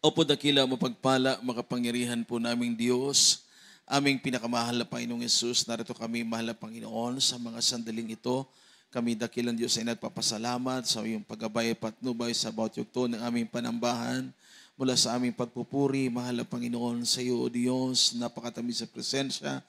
Opo dakila mapagpala, makapangyarihan po naming Diyos, aming pinakamahal na Panginoong Yesus. Narito kami, mahal na Panginoon, sa mga sandaling ito. Kami dakilang Diyos ay nagpapasalamat sa iyong paggabay at patnubay sa bawat yugto ng aming panambahan. Mula sa aming pagpupuri, mahal na Panginoon, sa iyo, O Diyos, napakatamis sa presensya.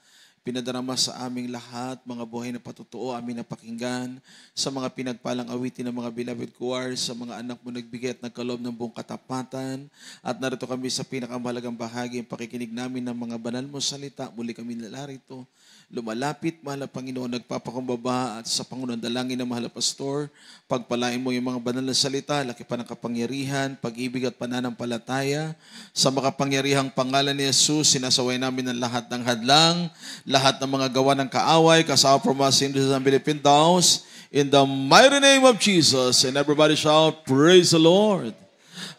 Pinadarama sa aming lahat, mga buhay na patutuo, aming napakinggan, sa mga pinagpalang awitin ng mga beloved choirs, sa mga anak mo nagbigay at nagkaloob ng buong katapatan. At narito kami sa pinakamahalagang bahagi, ang pakikinig namin ng mga banal mo salita. Muli kami nalarito. Lumalapit, mahal na Panginoon, nagpapakumbaba at sa Pangunang Dalangin ng mahal na Pastor, pagpalain mo yung mga banal na salita, laki pa ng kapangyarihan, pag-ibig at pananampalataya. Sa makapangyarihang pangalan ni Jesus, sinasaway namin ang lahat ng hadlang, lahat ng mga gawa ng kaaway, kasawa from us in the Philippine Daos, in the mighty name of Jesus. And everybody shout, praise the Lord.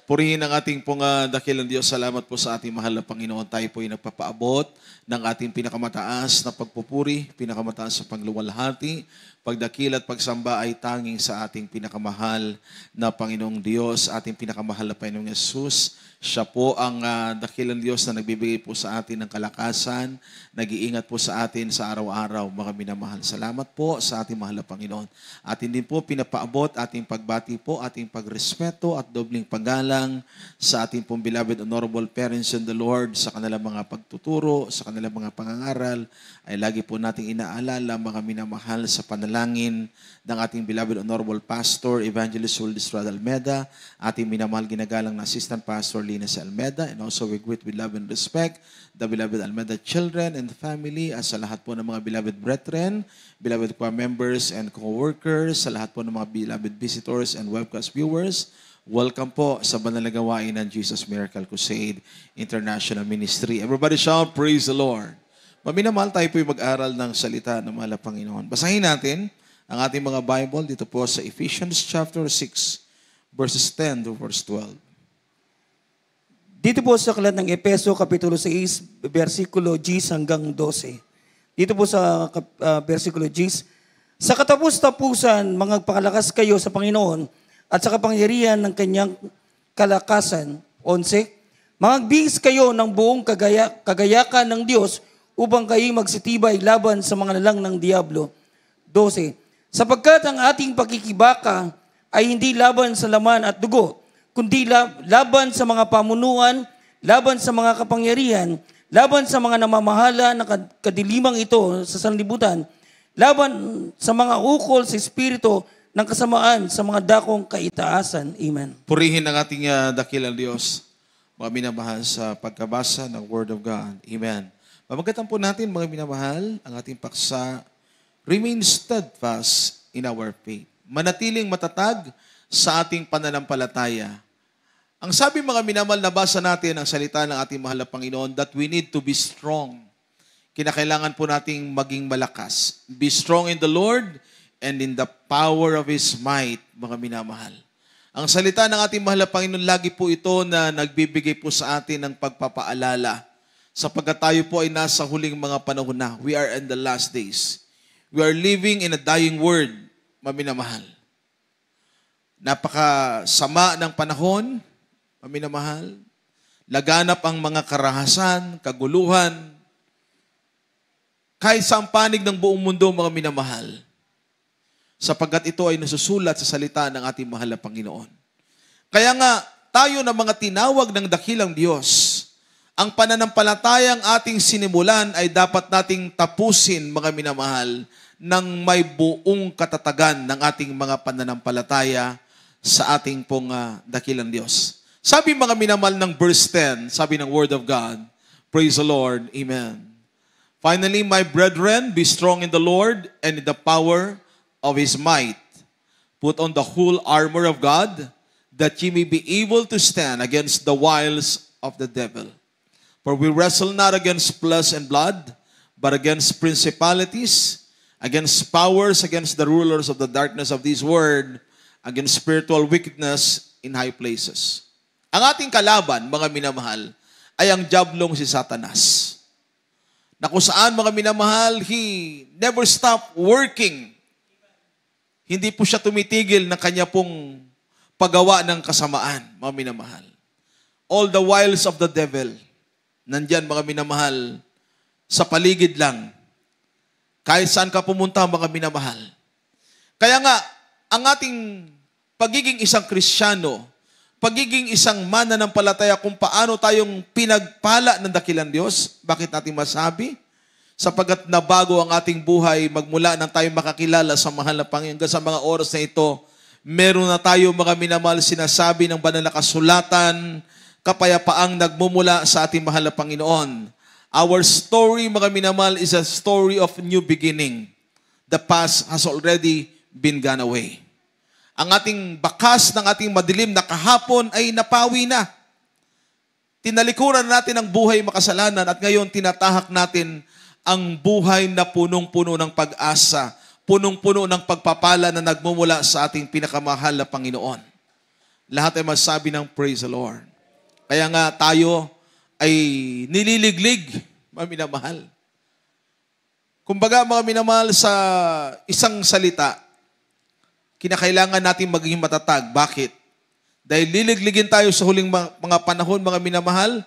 Purihin ang ating pong dakilang Diyos. Salamat po sa ating mahal na Panginoon. Tayo po ay nagpapaabot ng ating pinakamataas na pagpupuri, pinakamataas sa pangluwalhati, pagdakil at pagsamba ay tanging sa ating pinakamahal na Panginoong Diyos, ating pinakamahal na Panginoong Yesus. Siya po ang dakilang Diyos na nagbibigay po sa atin ng kalakasan, nag-iingat po sa atin sa araw-araw, mga minamahal. Salamat po sa ating mahal na Panginoon. Atin din po pinapaabot, ating pagbati po, ating pagrespeto at dobling paggalang sa ating pong beloved honorable parents in the Lord, sa kanilang mga pagtuturo, sa kanilang mga pangangaral, ay lagi po nating inaalala, mga minamahal, sa panalangin ng ating beloved honorable pastor, Evangelist Juldis Rod Almeda, ating minamahal ginagalang na assistant pastor, Linus Almeda, and also we greet with love and respect the beloved Almeda children and family, at sa lahat po ng mga beloved brethren, beloved choir members and co-workers, sa lahat po ng mga beloved visitors and webcast viewers. Welcome po sa banal na gawain ng Jesus Miracle Crusade International Ministry. Everybody shout, praise the Lord. Maminamahal, tayo po yung mag-aral ng salita ng mahal na Panginoon. Basahin natin ang ating mga Bible dito po sa Ephesians chapter 6, verses 10 to verse 12. Dito po sa aklat ng Efeso, Kapitulo 6, versikulo 10 hanggang 12. Dito po sa versikulo 10, sa katapus-tapusan, magpakalakas kayo sa Panginoon at sa kapangyarihan ng kanyang kalakasan. 11, magbihis kayo ng buong kagayakan ng Diyos upang kayo magsitibay laban sa mga lalang ng Diablo. 12, sapagkat ang ating pakikibaka ay hindi laban sa laman at dugo, kundi laban sa mga pamunuan, laban sa mga kapangyarihan, laban sa mga namamahala na kadilimang ito sa sanlibutan, laban sa mga ukol sa espiritu ng kasamaan sa mga dakong kaitaasan. Amen. Purihin ang ating dakilang Diyos, mga minamahal, sa pagkabasa ng Word of God. Amen. Pamagatan po natin, mga minamahal, ang ating paksa, remain steadfast in our faith. Manatiling matatag sa ating pananampalataya. Ang sabi, mga minamahal, nabasa natin ang salita ng ating mahal na Panginoon that we need to be strong. Kinakailangan po nating maging malakas. Be strong in the Lord and in the power of His might, mga minamahal. Ang salita ng ating mahal na Panginoon, lagi po ito na nagbibigay po sa atin ng pagpapaalala. Sapagkat tayo po ay nasa huling mga panahon na. We are in the last days. We are living in a dying world, mga minamahal. Napakasama ng panahon, mga minamahal. Laganap ang mga karahasan, kaguluhan, kahit sa panig ng buong mundo, mga minamahal. Sapagkat ito ay nasusulat sa salita ng ating mahal na Panginoon. Kaya nga, tayo na mga tinawag ng dakilang Diyos, ang pananampalatayang ating sinimulan ay dapat nating tapusin, mga minamahal, ng may buong katatagan ng ating mga pananampalataya sa ating pong dakilang Diyos. Sabi, mga minamahal, ng verse 10, sabi ng Word of God, praise the Lord, amen. Finally, my brethren, be strong in the Lord and in the power of His might. Put on the whole armor of God, that ye may be able to stand against the wiles of the devil. For we wrestle not against flesh and blood, but against principalities, against powers, against the rulers of the darkness of this world, against spiritual wickedness in high places. Ang ating kalaban, mga minamahal, ay ang diablong si Satanas. Na kung saan, mga minamahal, he never stop working. Hindi po siya tumitigil ng kanya pong paggawa ng kasamaan, mga minamahal. all the wiles of the devil, nandyan mga minamahal, sa paligid lang. Kahit saan ka pumunta mga minamahal. Kaya nga, ang ating pagiging isang Kristiyano, pagiging isang mananampalataya kung paano tayong pinagpala ng dakilang Diyos, bakit natin masabi? Sapagat nabago ang ating buhay magmula nang tayo makakilala sa mahal na Panginoon. Hanggang sa mga oras na ito, meron na tayo mga minamahal sinasabi ng banal na kasulatan, kapayapaang nagmumula sa ating mahal na Panginoon. Our story, mga minamahal, is a story of new beginning. The past has already been gone away. Ang ating bakas ng ating madilim na kahapon ay napawi na. Tinalikuran natin ang buhay makasalanan at ngayon tinatahak natin ang buhay na punong-puno ng pag-asa, punong-puno ng pagpapala na nagmumula sa ating pinakamahal na Panginoon. Lahat ay masabi ng praise the Lord. Kaya nga tayo ay nililiglig, mga minamahal. Kumbaga, mga minamahal, sa isang salita, kinakailangan natin maging matatag. Bakit? Dahil liligligin tayo sa huling mga panahon, mga minamahal,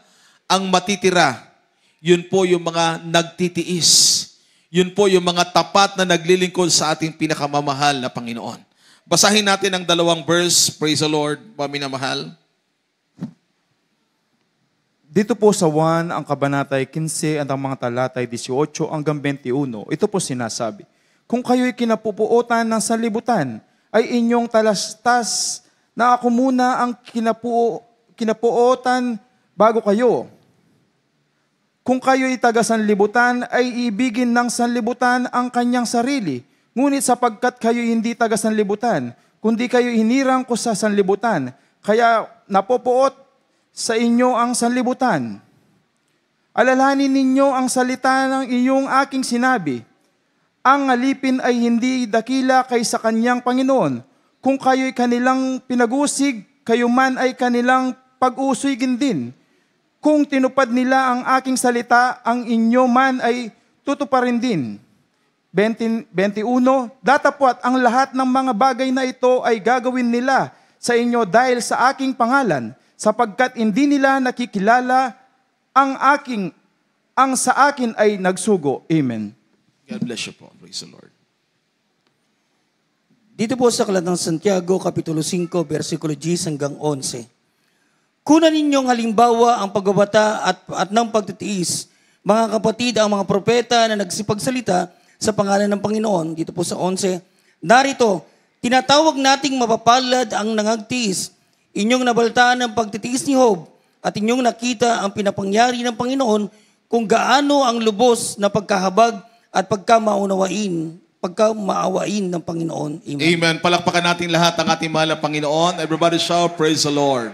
ang matitira, yun po yung mga nagtitiis. Yun po yung mga tapat na naglilingkod sa ating pinakamamahal na Panginoon. Basahin natin ang 2 verse, praise the Lord, mga minamahal. Dito po sa 1, ang kabanatay 15 at ang mga talatay 18 hanggang 21, ito po sinasabi, kung kayo'y kinapupuotan ng sanlibutan, ay inyong talastas na ako muna ang kinapuotan bago kayo. Kung kayo'y taga sanlibutan, ay ibigin ng sanlibutan ang kanyang sarili. Ngunit sapagkat kayo'y hindi taga sanlibutan, kundi kayo'y hinirang ko sa sanlibutan, kaya napopuot sa inyo ang sanlibutan. Alalahanin ninyo ang salita ng iyong aking sinabi. Ang alipin ay hindi dakila kaysa kanyang Panginoon. Kung kayo'y kanilang pinag-usig, kayo man ay kanilang pag-usigin din. Kung tinupad nila ang aking salita, ang inyo man ay tutuparin din. 21, datapwat ang lahat ng mga bagay na ito ay gagawin nila sa inyo dahil sa aking pangalan, sapagkat hindi nila nakikilala ang sa akin ay nagsugo. Amen. God bless you po. Praise the Lord. Dito po sa Aklat ng Santiago, Kapitulo 5, versikulo 10 hanggang 11. Kunan ninyong halimbawa ang pagbabata at ng pagtitiis, mga kapatid, ang mga propeta na nagsipagsalita sa pangalan ng Panginoon. Dito po sa 11, narito, tinatawag nating mapapalad ang nangagtiis. Inyong nabaltaan ang pagtitiis ni Job at inyong nakita ang pinapangyari ng Panginoon kung gaano ang lubos na pagkahabag at pagkamaawain ng Panginoon. Amen. Amen. Palakpakan natin lahat ang ating mahal na Panginoon. Everybody shout, praise the Lord.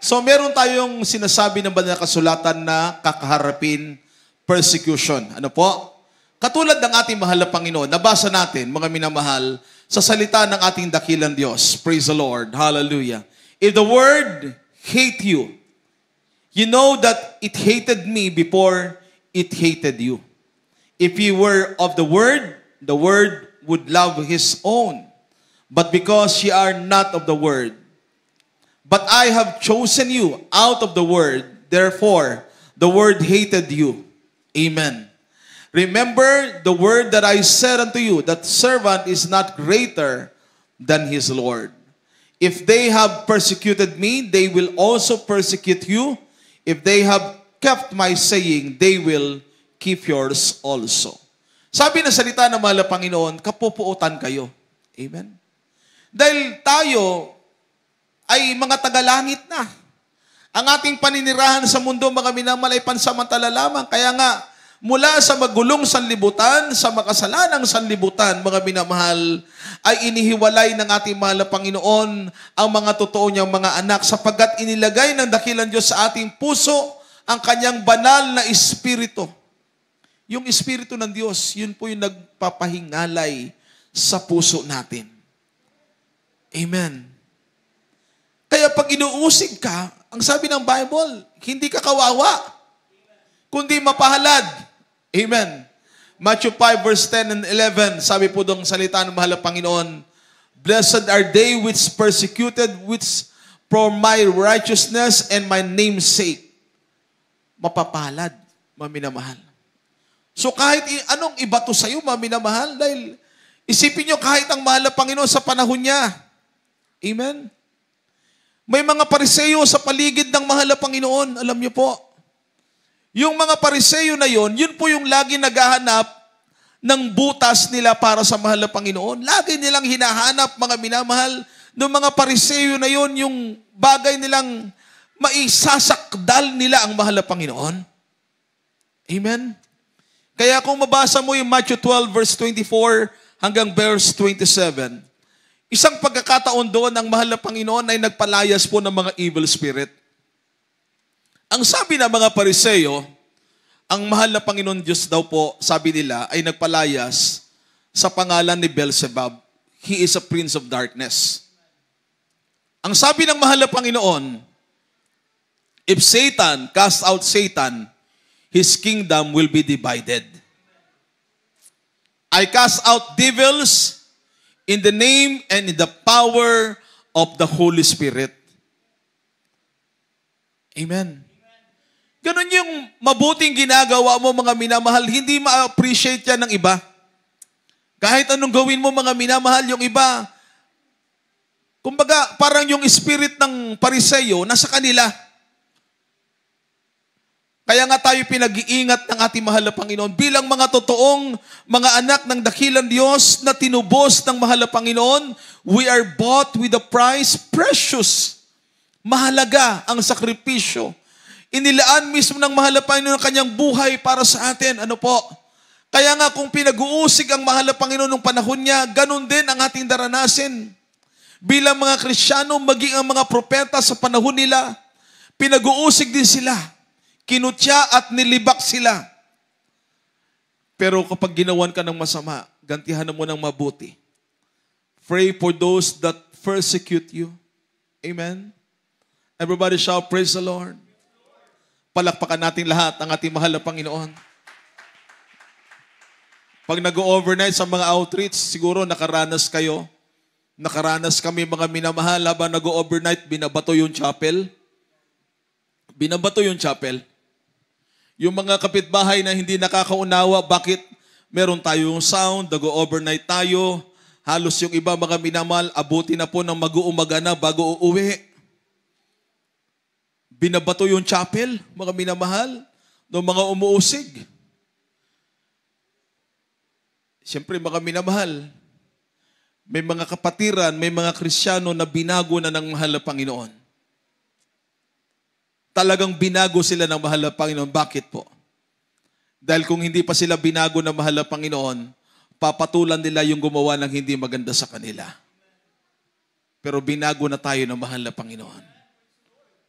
So meron tayong sinasabi ng banal na kasulatan na kakaharapin persecution. Ano po? Katulad ng ating mahal na Panginoon, nabasa natin, mga minamahal, sa salita ng ating dakilang Diyos. Praise the Lord. Hallelujah. If the word hate you, you know that it hated me before it hated you. If you were of the word would love his own. But because ye are not of the word, but I have chosen you out of the word, therefore the word hated you. Amen. Remember the word that I said unto you, that servant is not greater than his Lord. If they have persecuted me, they will also persecute you. If they have kept my saying, they will keep yours also. Sabi ng salita ng mahal na Panginoon, kapupuotan kayo. Amen. Dahil tayo ay mga tagalangit na. Ang ating paninirahan sa mundo, mga minamahal, ay pansamantala lamang. Kaya nga, mula sa magulong sanlibutan, sa makasalanang sanlibutan, mga minamahal, ay inihiwalay ng ating mahal na Panginoon ang mga totoo niyang mga anak sapagkat inilagay ng dakilang Diyos sa ating puso ang kanyang banal na espiritu. Yung espiritu ng Diyos, yun po yung nagpapahingalay sa puso natin. Amen. Kaya pag inuusig ka, ang sabi ng Bible, hindi ka kawawa, kundi mapahalad. Amen. Matthew 5 verse 10 and 11, sabi po doong salita ng mahal na Panginoon, blessed are they which persecuted, which for my righteousness and my name's sake. Mapapalad, mga minamahal. So kahit anong ibato sa'yo, mga minamahal, dahil isipin nyo kahit ang mahal na Panginoon sa panahon niya. Amen? May mga Pariseo sa paligid ng mahal na Panginoon, alam niyo po. Yung mga Pariseo na yon, yun po yung lagi naghahanap ng butas nila para sa mahal na Panginoon. Lagi nilang hinahanap, mga minamahal, ng mga Pariseo na yon, yung bagay nilang maisasakdal nila ang mahal na Panginoon. Amen? Kaya kung mabasa mo yung Matthew 12 verse 24 hanggang verse 27, isang pagkakataon doon ang mahal na Panginoon ay nagpalayas po ng mga evil spirit. Ang sabi ng mga Pariseo, ang mahal na Panginoon Diyos daw po, sabi nila, ay nagpalayas sa pangalan ni Beelzebub. He is a prince of darkness. Ang sabi ng mahal na Panginoon, if Satan cast out Satan, his kingdom will be divided. I cast out devils in the name and in the power of the Holy Spirit. Amen. Ganon yung mabuting ginagawa mo, mga minamahal, hindi ma-appreciate yan ng iba. Kahit anong gawin mo, mga minamahal, yung iba, kumbaga, parang yung spirit ng Pariseo, nasa kanila. Kaya nga tayo pinag-iingat ng ating mahal na Panginoon bilang mga totoong mga anak ng dakilang Diyos na tinubos ng mahal na Panginoon. We are bought with a price, precious. Mahalaga ang sakripisyo. Inilaan mismo ng mahal na Panginoon ang kanyang buhay para sa atin. Ano po? Kaya nga kung pinag-uusig ang mahal na Panginoon ng panahon niya, ganun din ang ating daranasin. Bilang mga Kristiyano, maging ang mga propeta sa panahon nila, pinag-uusig din sila. Kinutya at nilibak sila. Pero kapag ginawan ka ng masama, gantihan mo ng mabuti. Pray for those that persecute you. Amen? Everybody shout, praise the Lord. Palakpakan natin lahat ang ating mahal na Panginoon. Pag nag-overnight sa mga outreach, siguro nakaranas kayo. Nakaranas kami mga minamahal habang nag-overnight, binabato yung chapel. Binabato yung chapel. Yung mga kapitbahay na hindi nakakaunawa, bakit meron tayong sound, nag-overnight tayo, halos yung iba mga minamahal, abuti na po ng mag-uumaga na bago uuwi. Binabato yung chapel, mga minamahal, ng mga umuusig. Siyempre mga minamahal, may mga kapatiran, may mga Kristiyano na binago na ng mahal na Panginoon. Talagang binago sila ng mahal na Panginoon. Bakit po? Dahil kung hindi pa sila binago ng mahal na Panginoon, papatulan nila yung gumawa ng hindi maganda sa kanila. Pero binago na tayo ng mahal na Panginoon.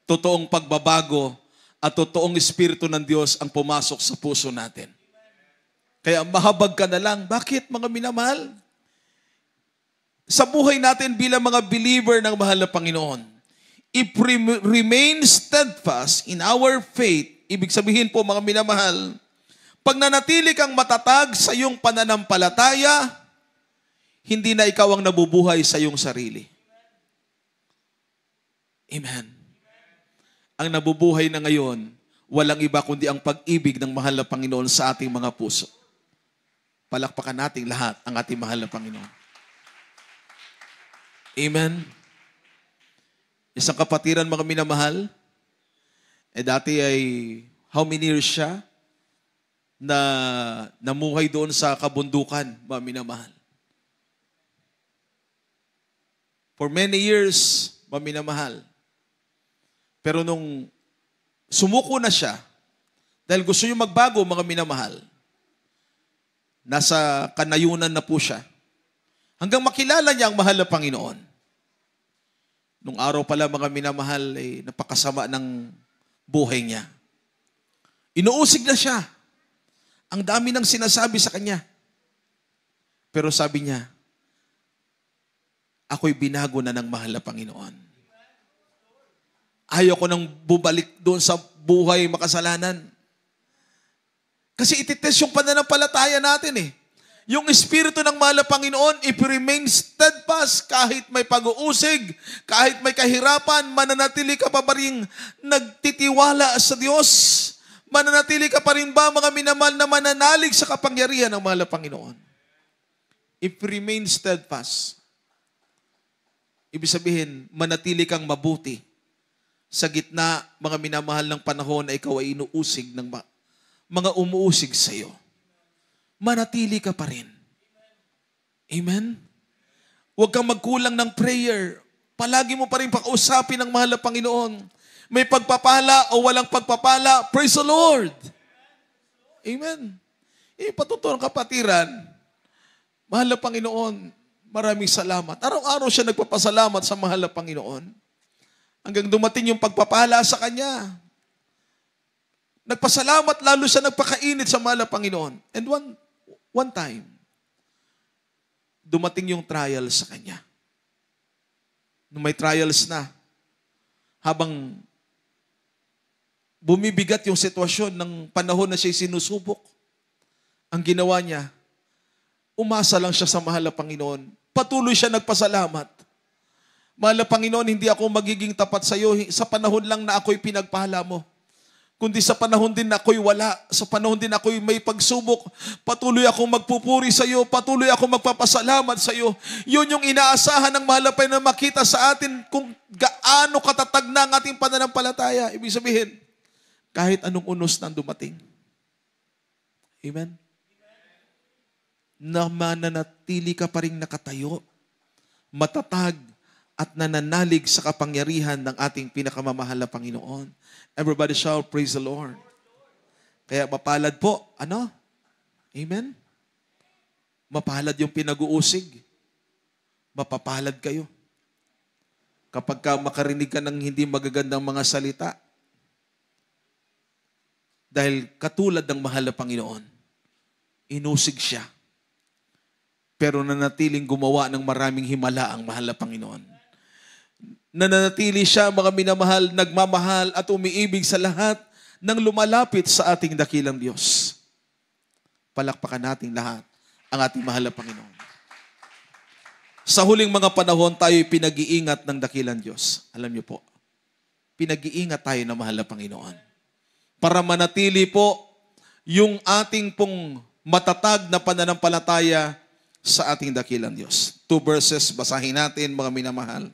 Totoong pagbabago at totoong Espiritu ng Diyos ang pumasok sa puso natin. Kaya mahabag ka na lang. Bakit, mga minamahal? Sa buhay natin bilang mga believer ng mahal na Panginoon, if we remain steadfast in our faith, ibig sabihin po mga minamahal, pag nanatili kang matatag sa iyong pananampalataya, hindi na ikaw ang nabubuhay sa iyong sarili. Amen. Ang nabubuhay na ngayon, walang iba kundi ang pag-ibig ng mahal na Panginoon sa ating mga puso. Palakpakan natin lahat ang ating mahal na Panginoon. Amen. Isang kapatiran, mga minamahal, dati ay how many years siya na namuhay doon sa kabundukan, mga minamahal. For many years, mga minamahal. Pero nung sumuko na siya, dahil gusto niya magbago, mga minamahal, nasa kanayunan na po siya. Hanggang makilala niya ang mahal na Panginoon. Nung araw pala, mga minamahal, napakasama ng buhay niya. Inuusig na siya. Ang dami ng sinasabi sa kanya. Pero sabi niya, ako'y binago na ng mahal na Panginoon. Ayaw ko nang bubalik doon sa buhay makasalanan. Kasi ititest yung pananampalataya natin eh. Yung Espiritu ng mahal na Panginoon, if you remain steadfast, kahit may pag-uusig, kahit may kahirapan, mananatili ka pa rin nagtitiwala sa Diyos. Mananatili ka pa rin ba, mga minamahal, na mananalig sa kapangyarihan ng mahal na Panginoon? If you remain steadfast, ibig sabihin, manatili kang mabuti sa gitna, mga minamahal, ng panahon na ikaw ay inuusig ng mga umuusig sa iyo. Manatili ka pa rin. Amen? Huwag kang magkulang ng prayer. Palagi mo pa rin pakausapin ang mahal na Panginoon. May pagpapala o walang pagpapala, praise the Lord. Amen. Patutunan kapatiran, mahal na Panginoon, maraming salamat. Araw-araw siya nagpapasalamat sa mahal na Panginoon. Hanggang dumating yung pagpapala sa kanya. Nagpasalamat, lalo siya nagpakainit sa mahal na Panginoon. And one time, dumating yung trial sa kanya. Nung may trials na, habang bumibigat yung sitwasyon ng panahon na siya sinusubok, ang ginawa niya, umasa lang siya sa mahal na Panginoon. Patuloy siya nagpasalamat. Mahal na Panginoon, hindi ako magiging tapat sa iyo sa panahon lang na ako'y pinagpala mo. Kundi sa panahon din na ako'y wala, sa panahon din na ako'y may pagsubok, patuloy akong magpupuri sa iyo, patuloy akong magpapasalamat sa iyo. Yun yung inaasahan ng mahal na Panginoon na makita sa atin kung gaano katatag na ang ating pananampalataya. Ibig sabihin, kahit anong unos na dumating. Amen? Na mananatili ka pa rin nakatayo, matatag, at nananalig sa kapangyarihan ng ating pinakamamahal na Panginoon. Everybody shout, praise the Lord. Kaya mapalad po, ano? Amen? Mapalad yung pinag-uusig. Mapapalad kayo. Kapag ka makarinig ka ng hindi magagandang mga salita, dahil katulad ng mahal na Panginoon, inusig siya. Pero nanatiling gumawa ng maraming himala ang mahal na Panginoon. Nananatili siya, mga minamahal, nagmamahal at umiibig sa lahat ng lumalapit sa ating dakilang Diyos. Palakpakan natin lahat ang ating mahal na Panginoon. Sa huling mga panahon, tayo'y pinag-iingat ng dakilang Diyos. Alam niyo po, pinag-iingat tayo ng mahal na Panginoon. Para manatili po yung ating pong matatag na pananampalataya sa ating dakilang Diyos. 2 verses, basahin natin, mga minamahal.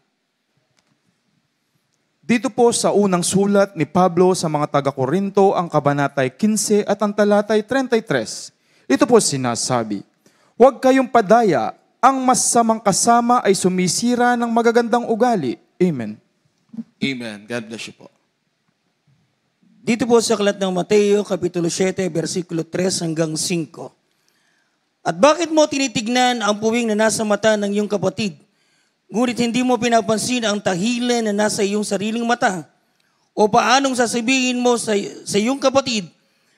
Dito po sa unang sulat ni Pablo sa mga taga-Korinto, ang kabanatay 15 at ang talatay 33. Ito po sinasabi, huwag kayong padaya, ang masamang kasama ay sumisira ng magagandang ugali. Amen. Amen. God bless you po. Dito po sa aklat ng Mateo, Kapitulo 7, versikulo 3 hanggang 5. At bakit mo tinitignan ang puwing na nasa mata ng iyong kapatid? Ngunit hindi mo pinapansin ang tahilan na nasa iyong sariling mata. O paanong sasabihin mo sa iyong kapatid,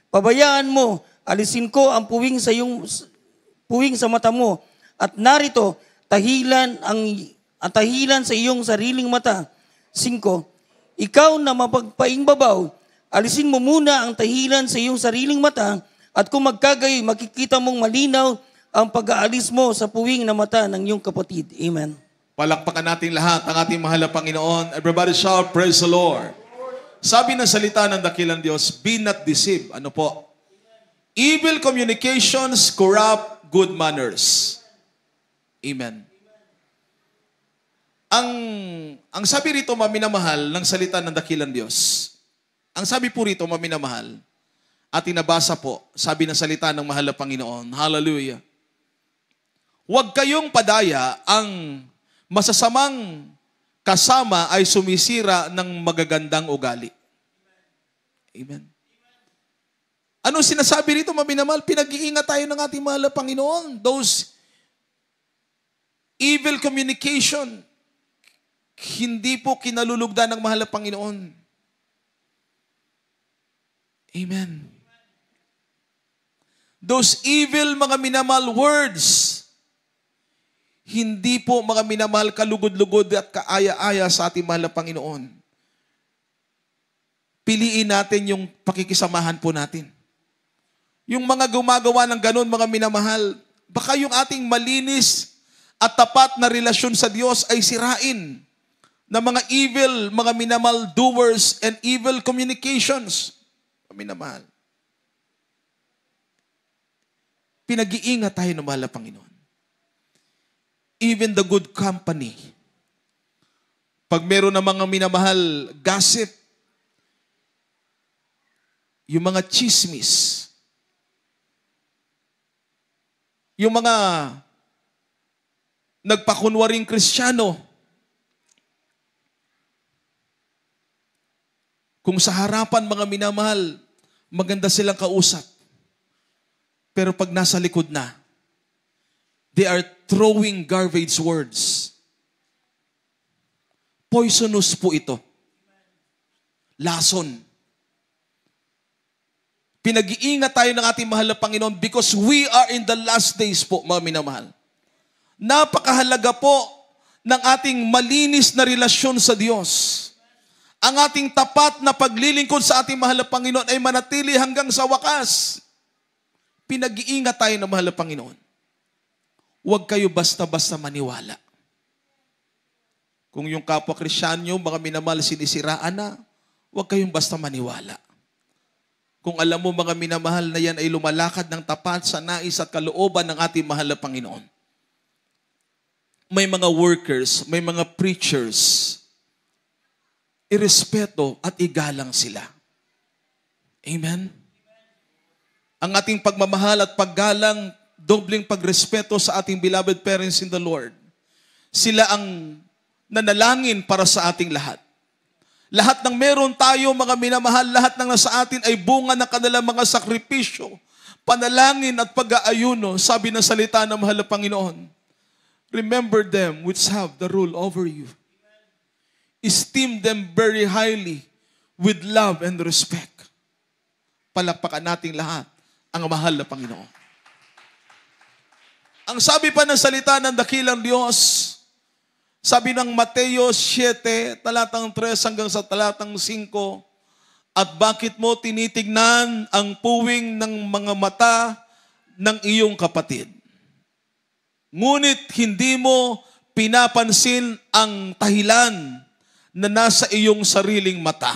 pabayaan mo, alisin ko ang puwing sa mata mo. At narito, tahilan sa iyong sariling mata. 5. Ikaw na mapagpaingbabaw, alisin mo muna ang tahilan sa iyong sariling mata, at kung magkagayoy, makikita mong malinaw ang pag-aalis mo sa puwing na mata ng iyong kapatid. Amen. Palakpakan natin lahat ang ating mahal na Panginoon. Everybody shout, praise the Lord. Sabi ng salita ng dakilang Diyos, be not deceived. Ano po? Evil communications corrupt good manners. Amen. Ang sabi rito, maminamahal, ng salita ng dakilang Diyos. Ang sabi po rito, maminamahal, ating nabasa po, sabi ng salita ng mahal na Panginoon. Hallelujah. Huwag kayong padaya, ang masasamang kasama ay sumisira ng magagandang ugali. Amen. Ano sinasabi rito, maminamahal? Pinag-iingat tayo ng ating mahal na Panginoon. Those evil communication, hindi po kinalulugdan ng mahal na Panginoon. Amen. Those evil, mga minamahal, words, hindi po, mga minamahal, kalugod-lugod at kaaya-aya sa ating mahal na Panginoon. Piliin natin yung pakikisamahan po natin. Yung mga gumagawa ng ganun, mga minamahal, baka yung ating malinis at tapat na relasyon sa Diyos ay sirain ng mga evil, mga minamahal doers and evil communications. Minamahal. Pinag-iingat tayo ng mahal na Panginoon. Even the good company. Pag meron ng mga minamahal gossip, yung mga chismis, yung mga nagpakunwaring Kristiyano, kung sa harapan mga minamahal, maganda silang kausap. Pero pag nasa likod na, they are throwing garbage words. Poisonous po ito. Lason. Pinag-iingat tayo ng ating mahal na Panginoon because we are in the last days po, mga minamahal. Napakahalaga po ng ating malinis na relasyon sa Diyos. Ang ating tapat na paglilingkod sa ating mahal na Panginoon ay manatili hanggang sa wakas. Pinag-iingat tayo ng mahal na Panginoon. Huwag kayo basta-basta maniwala. Kung yung kapwa Kristiyano, mga minamahal, sinisiraan na, huwag kayong basta maniwala. Kung alam mo mga minamahal na yan ay lumalakad ng tapat sa nais at kalooban ng ating mahal na Panginoon. May mga workers, may mga preachers, irespeto at igalang sila. Amen? Ang ating pagmamahal at paggalang, dobling pagrespeto sa ating beloved parents in the Lord. Sila ang nanalangin para sa ating lahat. Lahat ng meron tayo, mga minamahal, lahat ng nasa atin ay bunga ng kanilang mga sakripisyo, panalangin at pag-aayuno, sabi ng salita ng mahal na Panginoon. Remember them which have the rule over you. Esteem them very highly with love and respect. Palakpakan nating lahat ang mahal na Panginoon. Ang sabi pa ng salita ng dakilang Diyos, sabi ng Mateo 7, talatang 3 hanggang sa talatang 5, at bakit mo tinitignan ang puwing ng mga mata ng iyong kapatid? Ngunit hindi mo pinapansin ang tahilan na nasa iyong sariling mata.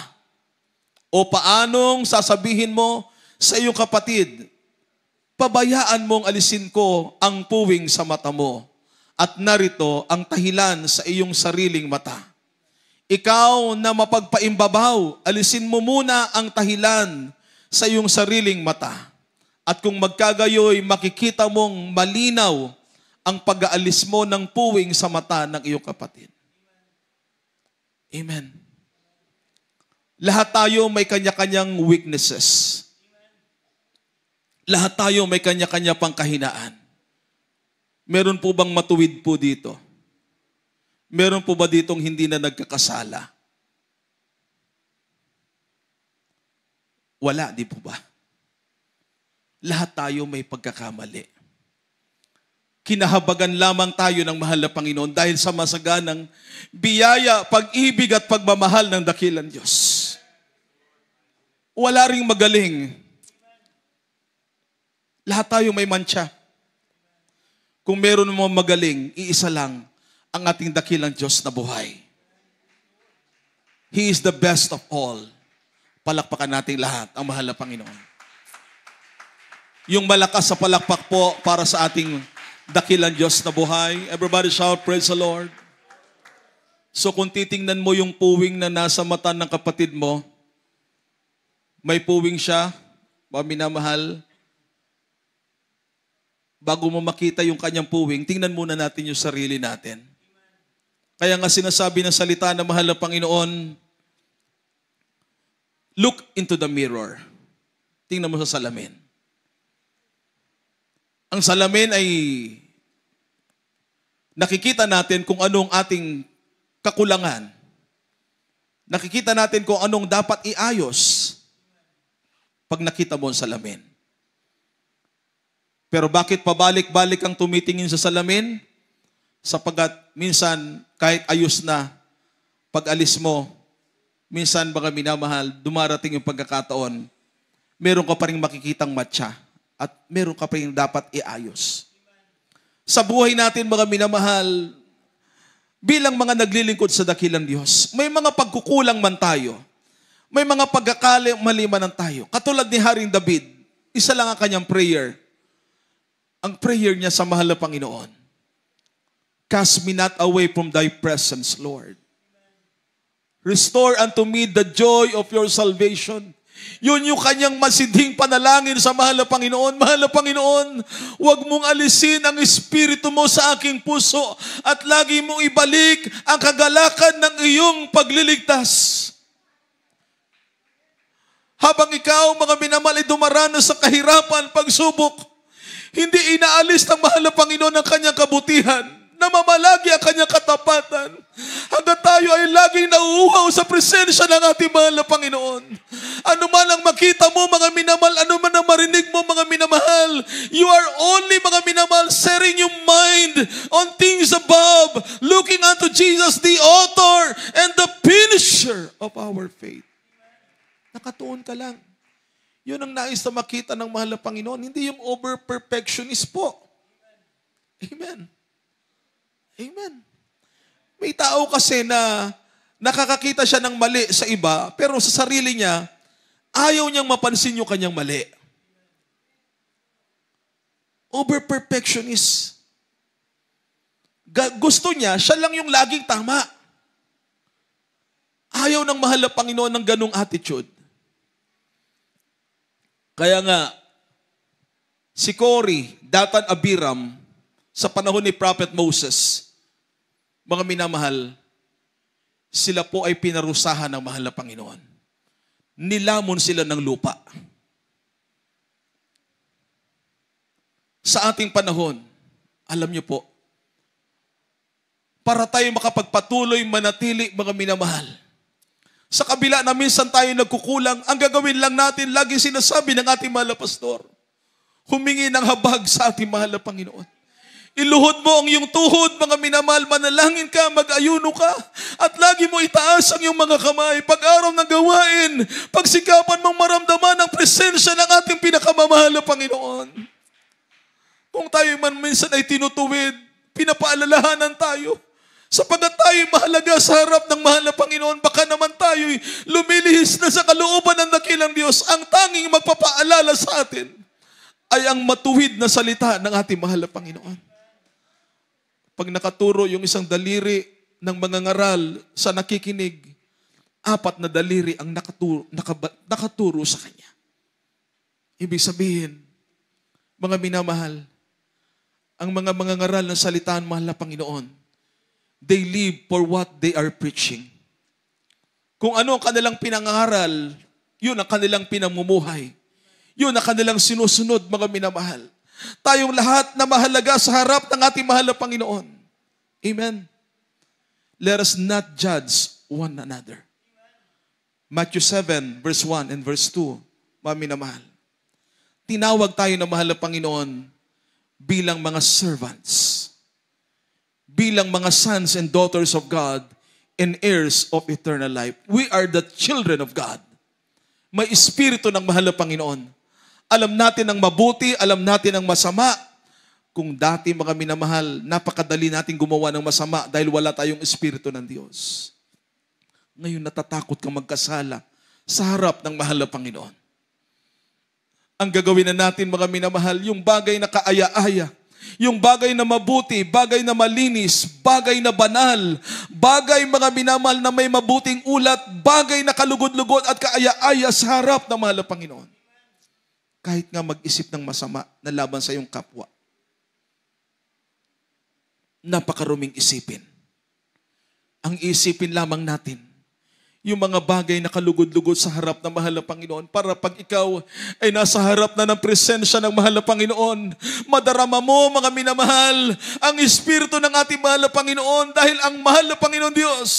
O paanong sasabihin mo sa iyong kapatid, pabayaan mong alisin ko ang puwing sa mata mo, at narito ang tahilan sa iyong sariling mata. Ikaw na mapagpaimbabaw, alisin mo muna ang tahilan sa iyong sariling mata. At kung magkagayoy, makikita mong malinaw ang pag-aalis mo ng puwing sa mata ng iyong kapatid. Amen. Lahat tayo may kanya-kanyang weaknesses. Lahat tayo may kanya-kanya pang kahinaan. Meron po bang matuwid po dito? Meron po ba ditong hindi na nagkakasala? Wala, di po ba? Lahat tayo may pagkakamali. Kinahabagan lamang tayo ng mahal na Panginoon dahil sa masaganang biyaya, pag-ibig at pagmamahal ng dakilang Diyos. Wala ring magaling. Lahat tayo may mantsa. Kung meron mo magaling, iisa lang ang ating dakilang Diyos na buhay. He is the best of all. Palakpakan natin lahat ang mahal na Panginoon. Yung malakas sa palakpak po para sa ating dakilang Diyos na buhay. Everybody shout, praise the Lord. So kung titingnan mo yung puwing na nasa mata ng kapatid mo, may puwing siya, minamahal. Bago mo makita yung kanyang puwing, tingnan muna natin yung sarili natin. Kaya nga sinasabi ng salita ng mahal na Panginoon, look into the mirror. Tingnan mo sa salamin. Ang salamin ay nakikita natin kung anong ating kakulangan. Nakikita natin kung anong dapat iayos pag nakita mo ang salamin. Pero bakit pabalik-balik ang tumitingin sa salamin? Sapagkat minsan, kahit ayos na, pag alis mo, minsan mga minamahal, dumarating yung pagkakataon, meron ka pa rin makikitang matcha at meron ka pa rin dapat iayos. sa buhay natin, mga minamahal, bilang mga naglilingkod sa dakilang Diyos, may mga pagkukulang man tayo. May mga pagkakamali man tayo. Katulad ni Haring David, isa lang ang kanyang prayer. Ang prayer niya sa mahal na Panginoon, cast me not away from thy presence, Lord. Restore unto me the joy of your salvation. Yun yung kanyang masidhing panalangin sa mahal na Panginoon. Mahal na Panginoon, huwag mong alisin ang Espiritu mo sa aking puso at lagi mong ibalik ang kagalakan ng iyong pagliligtas. Habang ikaw, mga minamahal, ay dumaranas sa kahirapan, pagsubok, hindi inaalis ng mahal na Panginoon ang kanyang kabutihan, namamalagi ang kanyang katapatan, hanggang tayo ay laging nauuhaw sa presensya ng ating mahal na Panginoon. Ano man ang makita mo, mga minamahal, ano man ang marinig mo, mga minamahal, you are only, mga minamahal, setting your mind on things above, looking unto Jesus, the author and the finisher of our faith. Nakatuon ka lang. Yun ang nais na makita ng mahal na Panginoon. Hindi yung over-perfectionist po. Amen. Amen. May tao kasi na nakakakita siya ng mali sa iba, pero sa sarili niya, ayaw niyang mapansin yung kanyang mali. Over-perfectionist. Gusto niya, siya lang yung laging tama. Ayaw ng mahal na Panginoon ng ganung attitude. Kaya nga, si Cory, Datan Abiram, sa panahon ni Prophet Moses, mga minamahal, sila po ay pinarusahan ng mahal na Panginoon. Nilamon sila ng lupa. Sa ating panahon, alam niyo po, para tayo makapagpatuloy manatili, mga minamahal, sa kabila na minsan tayo nagkukulang, ang gagawin lang natin, lagi sinasabi ng ating mahal na pastor, humingi ng habag sa ating mahal na Panginoon. Iluhod mo ang iyong tuhod, mga minamahal, manalangin ka, mag-ayuno ka, at lagi mo itaas ang iyong mga kamay. Pag-araw ng gawain, pagsikapan mong maramdaman ang presensya ng ating pinakamamahal na Panginoon. Kung tayo man minsan ay tinutuwid, pinapaalalahanan tayo, sapagkat tayo mahalaga sa harap ng mahal na Panginoon, baka naman tayo lumilihis na sa kalooban ng dakilang Diyos. Ang tanging magpapaalala sa atin ay ang matuwid na salita ng ating mahal na Panginoon. Pag nakaturo yung isang daliri ng mga ngaral sa nakikinig, 4 na daliri ang nakaturo sa kanya. Ibig sabihin, mga minamahal, ang mga ngaral ng salita ng mahal na Panginoon, they live for what they are preaching. Kung ano ang kanilang pinangaral, yun ang kanilang pinamumuhay. Yun ang kanilang sinusunod, mga minamahal. Tayong lahat na mahalaga sa harap ng ating mahal na Panginoon. Amen. Let us not judge one another. Matthew 7, verse 1 and verse 2, mga minamahal. Tinawag tayo ng mahal na Panginoon bilang mga servants, bilang mga sons and daughters of God and heirs of eternal life. We are the children of God. May espiritu ng mahal na Panginoon. Alam natin ang mabuti, alam natin ang masama. Kung dati, mga minamahal, napakadali natin gumawa ng masama dahil wala tayong espiritu ng Diyos. Ngayon natatakot kang magkasala sa harap ng mahal na Panginoon. Ang gagawin na natin, mga minamahal, yung bagay na kaaya-aya, yung bagay na mabuti, bagay na malinis, bagay na banal, bagay, mga minamahal, na may mabuting ulat, bagay na kalugod-lugod at kaaya-aya sa harap ng mahal na Panginoon. Kahit nga mag-isip ng masama na laban sa iyong kapwa. Napakaruming isipin. Ang isipin lamang natin, yung mga bagay na kalugod-lugod sa harap ng mahal na Panginoon, para pag ikaw ay nasa harap na ng presensya ng mahal na Panginoon, madarama mo, mga minamahal, ang espiritu ng ating mahal na Panginoon, dahil ang mahal na Panginoon Diyos,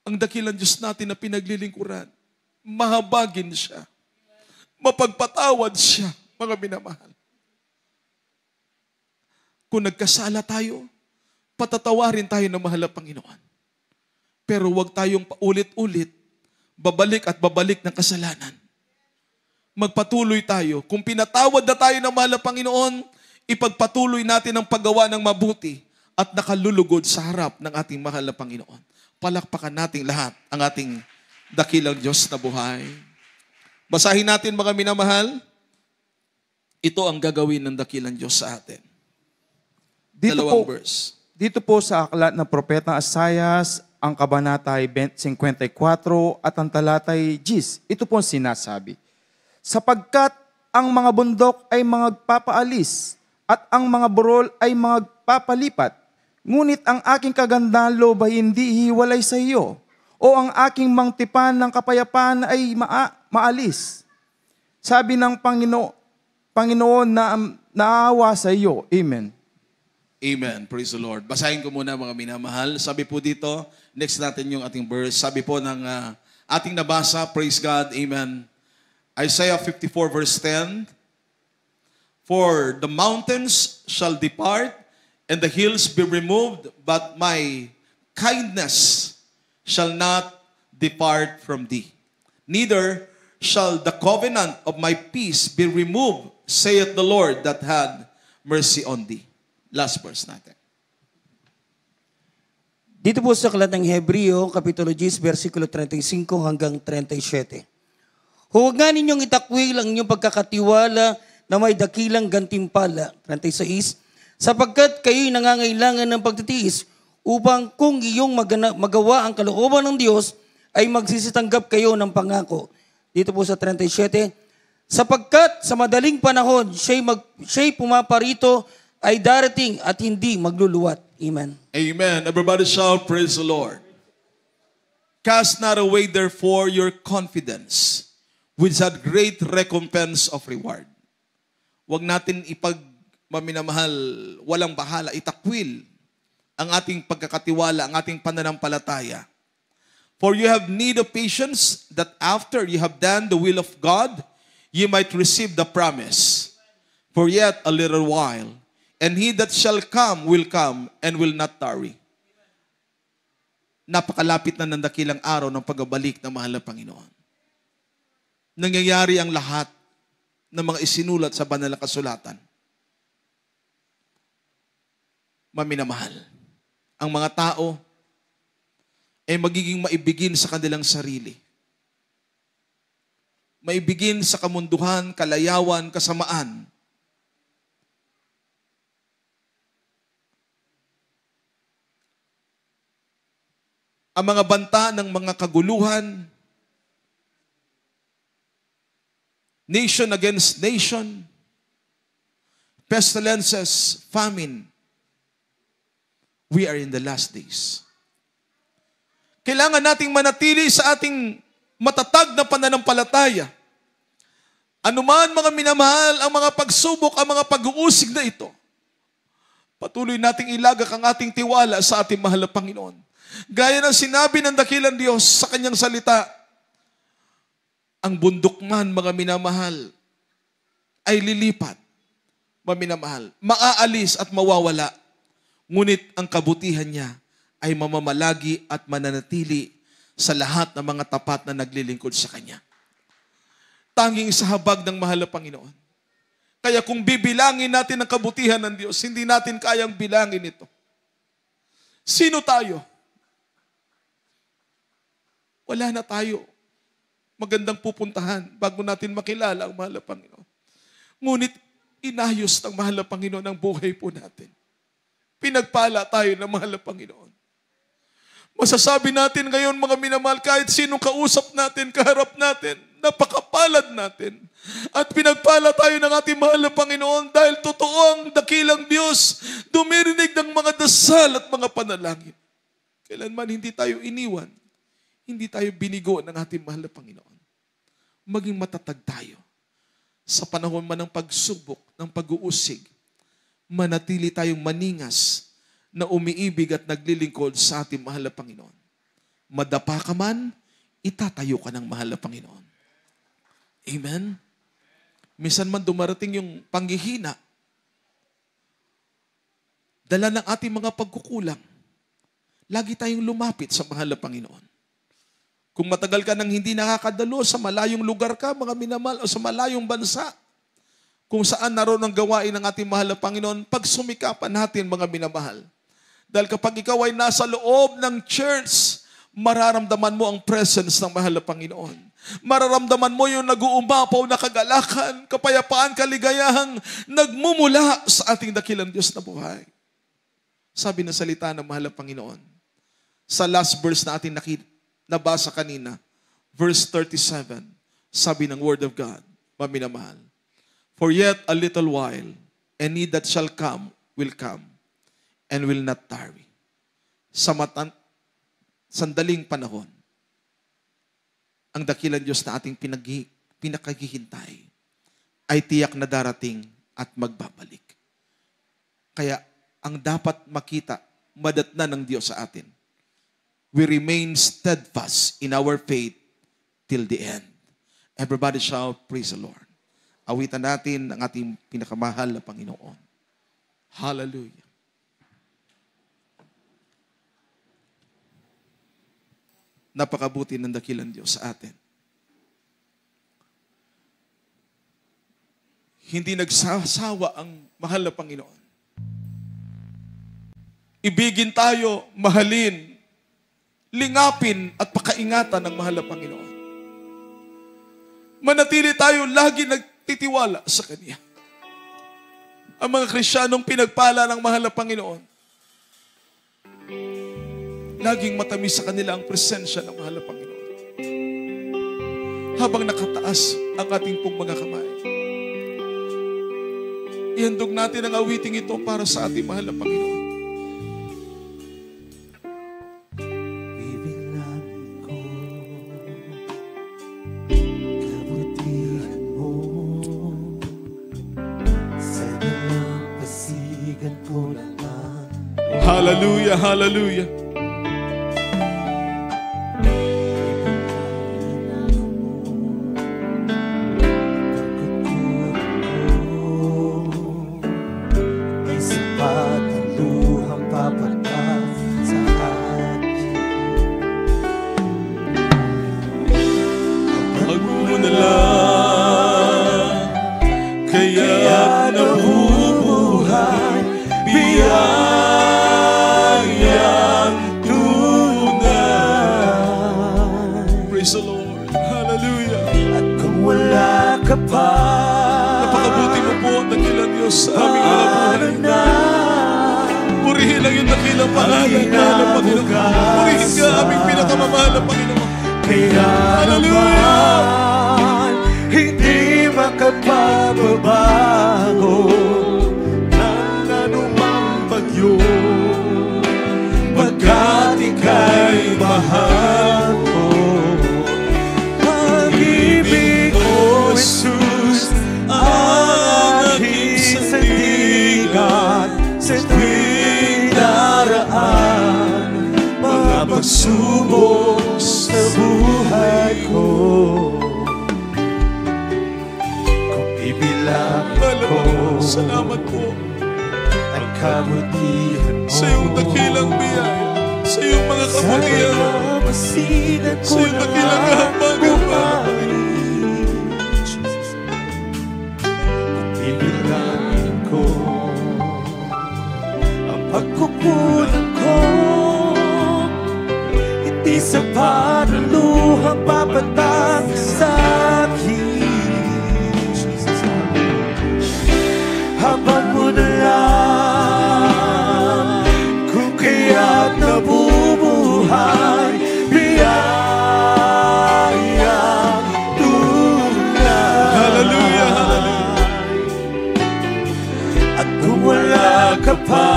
ang dakilang Diyos natin na pinaglilingkuran, mahabagin siya, mapagpatawad siya, mga minamahal. Kung nagkasala tayo, patatawarin tayo ng mahal na Panginoon. Pero huwag tayong paulit-ulit babalik at babalik ng kasalanan. magpatuloy tayo. Kung pinatawad na tayo ng mahal na Panginoon, ipagpatuloy natin ang paggawa ng mabuti at nakalulugod sa harap ng ating mahal na Panginoon. Palakpakan nating lahat ang ating dakilang Diyos na buhay. Basahin natin mga minamahal. Ito ang gagawin ng dakilang Diyos sa atin. Dalawang verse. Dito po sa aklat ng Propeta Asayas, ang kabanatay 54 at ang talatay 10, ito po ang sinasabi. Sapagkat ang mga bundok ay magpapaalis at ang mga burol ay magpapalipat, ngunit ang aking kagandang loob ay hindi hiwalay sa iyo, o ang aking mangtipan ng kapayapaan ay maalis. Sabi ng Panginoon na naawa sa iyo. Amen. Amen. Praise the Lord. Basahin ko muna mga minamahal. Sabi po dito, next natin yung ating verse. Sabi po ng ating nabasa, praise God, amen. Isaiah 54 verse 10, For the mountains shall depart, and the hills be removed, but my kindness shall not depart from thee. Neither shall the covenant of my peace be removed, saith the Lord that had mercy on thee. Last verse natin. Dito po sa aklat ng Hebreo, Kapitulo 10, versikulo 35 hanggang 37. Huwag nga ninyong itakwil ang inyong pagkakatiwala na may dakilang gantimpala. 36. Sapagkat kayo'y nangangailangan ng pagtitiis upang kung iyong magawa ang kalooban ng Diyos, ay magsisitanggap kayo ng pangako. Dito po sa 37. Sapagkat sa madaling panahon, siya'y pumaparito, ay darating at hindi magluluwat. Amen. Amen. Everybody shout, praise the Lord. Cast not away therefore your confidence, which had great recompense of reward. Huwag natin maminamahal, walang bahala, itakwil ang ating pagkakatiwala, ang ating pananampalataya. For you have need of patience, that after you have done the will of God, you might receive the promise. For yet a little while, and he that shall come will come and will not tarry. Napakalapit na ng dakilang araw ng pagbabalik ng mahal na Panginoon. Nangyayari ang lahat ng mga isinulat sa banal na kasulatan. Maminamahal, ang mga tao ay magiging maibigin sa kanilang sarili. Maibigin sa kamunduhan, kalayawan, kasamaan. Ang mga banta ng mga kaguluhan, nation against nation, pestilences, famine. We are in the last days. Kailangan nating manatili sa ating matatag na pananampalataya. Anuman mga minamahal, ang mga pagsubok, ang mga pag-uusig na ito, patuloy nating ilagak ang ating tiwala sa ating mahal na Panginoon. Gaya ng sinabi ng dakilang Diyos sa kanyang salita, ang bundok man, mga minamahal, ay lilipat, maminamahal, maaalis at mawawala. Ngunit ang kabutihan niya ay mamamalagi at mananatili sa lahat ng mga tapat na naglilingkod sa Kanya. Tanging sa habag ng mahal na Panginoon. Kaya kung bibilangin natin ang kabutihan ng Diyos, hindi natin kayang bilangin ito. Sino tayo? Wala na tayo magandang pupuntahan bago natin makilala ang mahal na Panginoon. Ngunit inayos ng mahal na Panginoon ang buhay po natin. Pinagpala tayo ng mahal na Panginoon. Masasabi natin ngayon mga minamahal, kahit sinong kausap natin, kaharap natin, napakapalad natin. At pinagpala tayo ng ating mahal na Panginoon dahil totoo ang dakilang Diyos dumirinig ng mga dasal at mga panalangin. Kailanman hindi tayo iniwan, hindi tayo binigo ng ating mahal na Panginoon. Maging matatag tayo. Sa panahon man ng pagsubok, ng pag-uusig, manatili tayong maningas na umiibig at naglilingkod sa ating mahal na Panginoon. Madapa ka man, itatayo ka ng mahal na Panginoon. Amen? Minsan man dumarating yung panghihina, dala ng ating mga pagkukulang, lagi tayong lumapit sa mahal na Panginoon. Kung matagal ka nang hindi nakakadalo sa malayong lugar ka, mga minamahal, o sa malayong bansa, kung saan naroon ang gawain ng ating mahal na Panginoon, pagsumikapan natin, mga minamahal. Dahil kapag ikaw ay nasa loob ng church, mararamdaman mo ang presence ng mahal na Panginoon. Mararamdaman mo yung nag-uumapaw na kagalakan, kapayapaan, kaligayahang nagmumula sa ating dakilang Diyos na buhay. Sabi ng salita ng mahal na Panginoon, sa last verse na ating nabasa kanina, verse 37, sabi ng Word of God, maminamahal, for yet a little while, and he that shall come will come, and will not tarry. Sa sandaling panahon, ang dakilang Diyos na ating pinakaghihintay ay tiyak na darating at magbabalik. Kaya, ang dapat makita, madatnan ng Diyos sa atin, we remain steadfast in our faith till the end. Everybody shout, praise the Lord. Awitan natin ang ating pinakamahal na Panginoon. Hallelujah. Napakabuti ng dakilang Diyos sa atin. Hindi nagsasawa ang mahal na Panginoon. Ibigin tayo, mahalin, lingapin at pakaingatan ng mahal na Panginoon. Manatili tayo lagi nagtitiwala sa Kanya. Ang mga Kristiyanong pinagpala ng mahal na Panginoon, laging matamis sa kanila ang presensya ng mahal na Panginoon. Habang nakataas ang ating pong mga kamay, ihandog natin ang awiting ito para sa ating mahal na Panginoon. Hallelujah, hallelujah. Kaya nabubuhay biyayang tunay. Praise the Lord. Hallelujah. At kung wala ka pa, napakabuti mo po, dakilang Diyos sa aming mga buhay. Purihin lang yung dakilang pangalan, mahal na Panginoon. Purihin ka aming pinakamamahal na Panginoon. Kaya naman, hindi makapababago ng anumang bagyo, pagkat ika'y mahal ko. Pag-ibig mo, Jesus, ang aking sandigan sa tuwing daraan, mga pagsubok sa buhay ko. Salamat po ang kabutihan mo sa iyong dakilang biyaya, sa iyong mga kabutihan, sa iyong dakilang kahambagan. Bibilangin ko ang pagkukulang ko, hindi sapat ang luhang papatag sa akin. Habang mo na lang, kung kaya't nabubuhay, biyayang tunay. Hallelujah, hallelujah. At kung wala ka pa,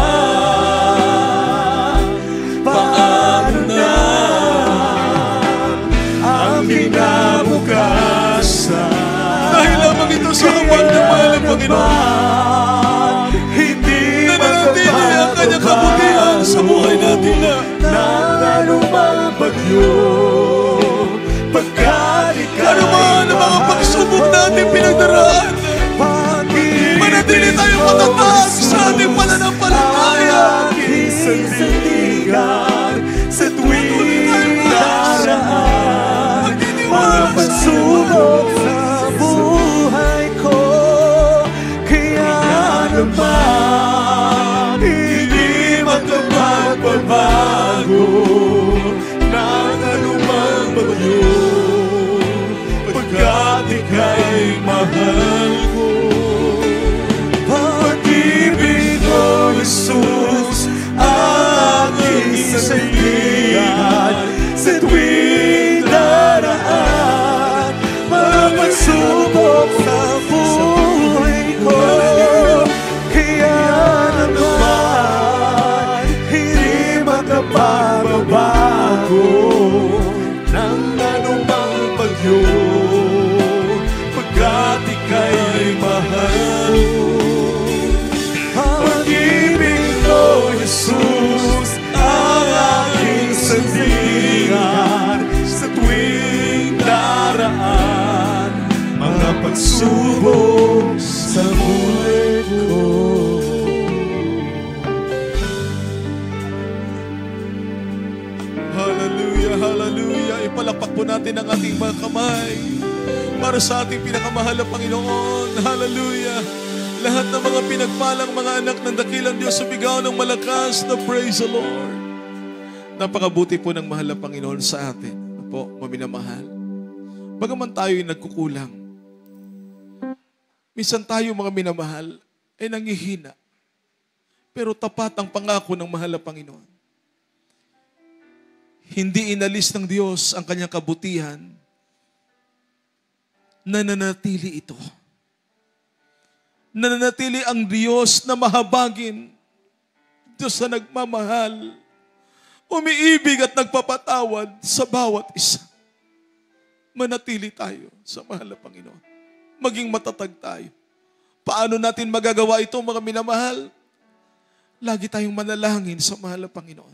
paano na ang kinabukasan? Dahil lamang ito sa kapal na mahal ng Panginoon, nananatili ang kanyang kabutihan sa buhay natin na anumang bagyo, pagkat ika'y ano man ang mga pagsubok natin pinagdaraan, manatili tayong matatag sa ating pananampalataya. Aking sandigan sa tuwing daraan, pagsubok sa buhay ko. Kaya naman, hindi makapagbabago ng anumang bagyo, pagkat ika'y mahal. Ang pag-ibig ko, Jesus, ang aking sandigan sa tuwing daraan mga pagsubok sa buhay ko. Hallelujah, hallelujah. Ipalakpak po natin ang ating mga kamay para sa ating pinakamahal na Panginoon. Hallelujah. Lahat ng mga pinagpalang mga anak ng dakilang Diyos, sumigaw ng malakas na praise the Lord. Napakabuti po ng mahal na Panginoon sa atin. Po, maminamahal. Bagaman tayo'y nagkukulang, minsan tayo mga minamahal ay nangihina. Pero tapat ang pangako ng mahal na Panginoon. Hindi inalis ng Diyos ang kanyang kabutihan, nananatili ito. Nananatili ang Diyos na mahabagin, Diyos na nagmamahal, umiibig at nagpapatawad sa bawat isa. Manatili tayo sa mahal na Panginoon. Maging matatag tayo. Paano natin magagawa ito, mga minamahal? Lagi tayong manalangin sa mahal na Panginoon.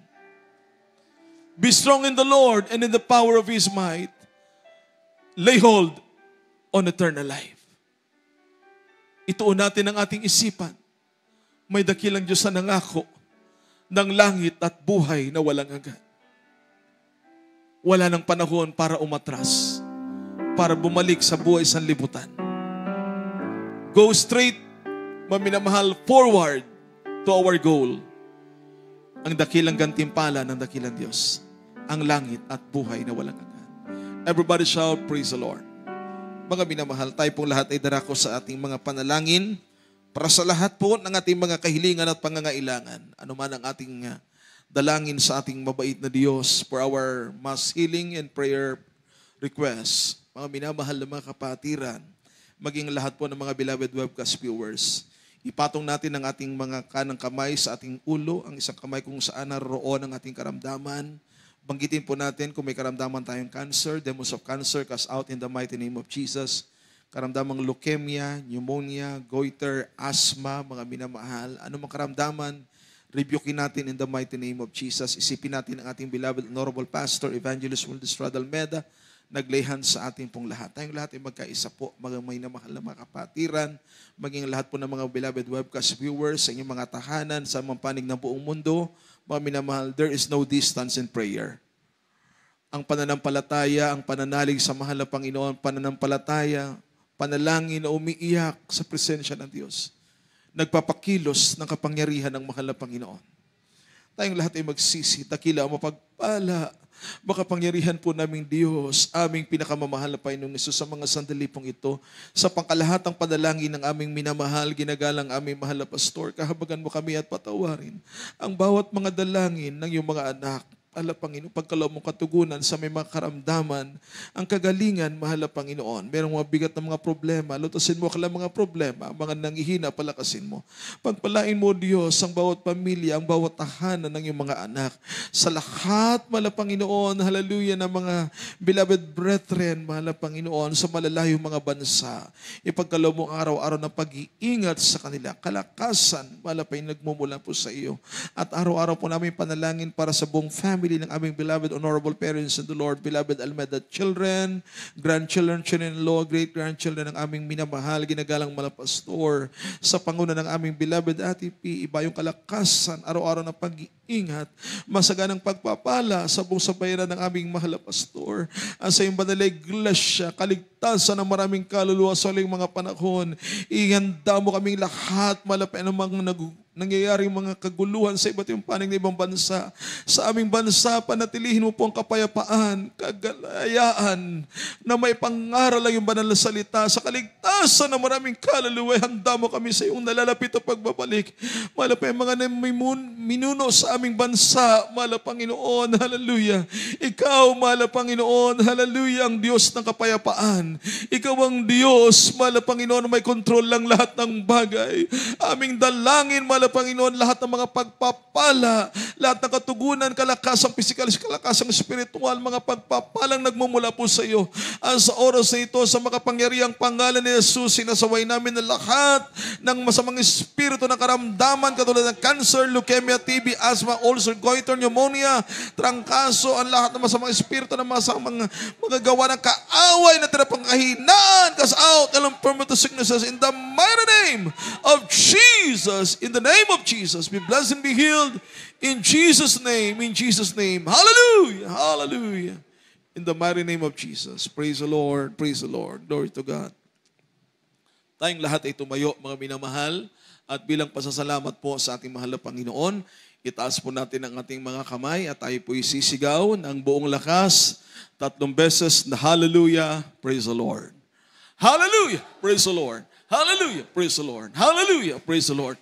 Be strong in the Lord and in the power of His might. Lay hold on eternal life. Ituon natin ang ating isipan. May dakilang Diyos na nangako ng langit at buhay na walang hanggan. Wala ng panahon para umatras, para bumalik sa buhay sanlibutan. Go straight, maminamahal, forward to our goal. Ang dakilang gantimpala ng dakilang Diyos, ang langit at buhay na walang hanggan. Everybody shout, praise the Lord. Mga minamahal, tayo pong lahat ay darako sa ating mga panalangin para sa lahat po ng ating mga kahilingan at pangangailangan. Ano man ang ating dalangin sa ating mabait na Diyos for our mass healing and prayer requests. Mga minamahal na mga kapatiran, maging lahat po ng mga beloved webcast viewers, ipatong natin ang ating mga kanang kamay sa ating ulo, ang isang kamay kung saan naroon ang ating karamdaman. Banggitin po natin kung may karamdaman tayong cancer, demons of cancer, cast out in the mighty name of Jesus. Karamdamang leukemia, pneumonia, goiter, asthma, mga minamahal, anumang karamdaman, rebukein natin in the mighty name of Jesus. Isipin natin ang ating beloved honorable pastor, Evangelist Wildes Radalmeda, naglay hands sa ating pong lahat. Tayong lahat ay magkaisa po, mga may namahal na mga kapatiran, maging lahat po ng mga beloved webcast viewers sa inyong mga tahanan, sa mga panig ng buong mundo. Mga minamahal, there is no distance in prayer. Ang pananampalataya, ang pananalig sa mahal na Panginoon, pananampalataya, panalangin na umiiyak sa presensya ng Diyos, nagpapakilos ng kapangyarihan ng mahal na Panginoon. Tayong lahat ay magsisi, dakila ang mapagpala, makapangyarihan po naming Diyos, aming pinakamamahal na Panginoong Hesus, sa mga sandali pong ito, sa pangkalahatang panalangin ng aming minamahal, ginagalang aming mahal na pastor, kahabagan mo kami at patawarin ang bawat mga dalangin ng iyong mga anak. Mahal na Panginoon, pagkaloob mong katugunan sa may mga karamdaman, ang kagalingan, mahal na Panginoon. Merong mga bigat na mga problema, lutasin mo kala mga problema, mga nangihina, palakasin mo. Pagpalain mo, Diyos, ang bawat pamilya, ang bawat tahanan ng iyong mga anak. Sa lahat, mahal na Panginoon, hallelujah, ng mga beloved brethren, mahal na Panginoon, sa malalayong mga bansa, ipagkaloob mong araw-araw na pag-iingat sa kanila, kalakasan, mahal na Panginoon, nagmumula po sa iyo. At araw-araw po namin panalangin para sa buong family ng aming beloved honorable parents in the Lord, beloved Almeda children, grandchildren, children-in-law, great-grandchildren ng aming minamahal, ginagalang malapastor, sa panguna ng aming beloved Ate P, iba yung kalakasan, araw-araw na pag-iingat, masaganang pagpapala sa buong sabayanan ng aming mahal na pastor, sa iyong banal na iglesia, kaligtasan ng maraming kaluluwa sa uling mga panahon, ihanda mo kaming lahat, malapit ng mga nangyayari mga kaguluhan sa iba't ibang panig ng ibang bansa. Sa aming bansa, panatilihin mo po ang kapayapaan, kagalayaan, na may pangaral lang yung banal na salita. Sa kaligtasan ng maraming kaluluwa, handa mo kami sa iyong nalalapit na pagbabalik. Mahal pa yung mga minuno sa aming bansa, mahal Panginoon, hallelujah. Ikaw, mahal Panginoon, hallelujah, ang Diyos ng kapayapaan. Ikaw ang Diyos, mahal Panginoon, may kontrol lang lahat ng bagay. Aming dalangin, mahal Panginoon, lahat ng mga pagpapala, lahat ng katugunan, kalakasang pisikal, kalakasang spiritual, mga pagpapalang nagmumula po sa iyo. Ang sa oras na ito, sa makapangyarihang pangalan ni Jesus, sinasaway namin na lahat ng masamang espiritu na karamdaman, katulad ng cancer, leukemia, TB, asthma, ulcer, goiter, pneumonia, trangkaso, ang lahat ng masamang espiritu na masamang mga gawa ng kaaway na tinapangkahinaan, cast out, and infirmity sicknesses in the mighty name of Jesus. In the name of Jesus, be blessed and be healed. In Jesus' name, in Jesus' name. Hallelujah, hallelujah. In the mighty name of Jesus. Praise the Lord, praise the Lord. Glory to God. Tayong lahat ay tumayo, mga minamahal, at bilang pasasalamat po sa ating mahal na Panginoon, itaas po natin ang ating mga kamay at tayo po'y sisigaw ng buong lakas, 3 beses na hallelujah, praise the Lord. Hallelujah, praise the Lord. Hallelujah, praise the Lord. Hallelujah, praise the Lord.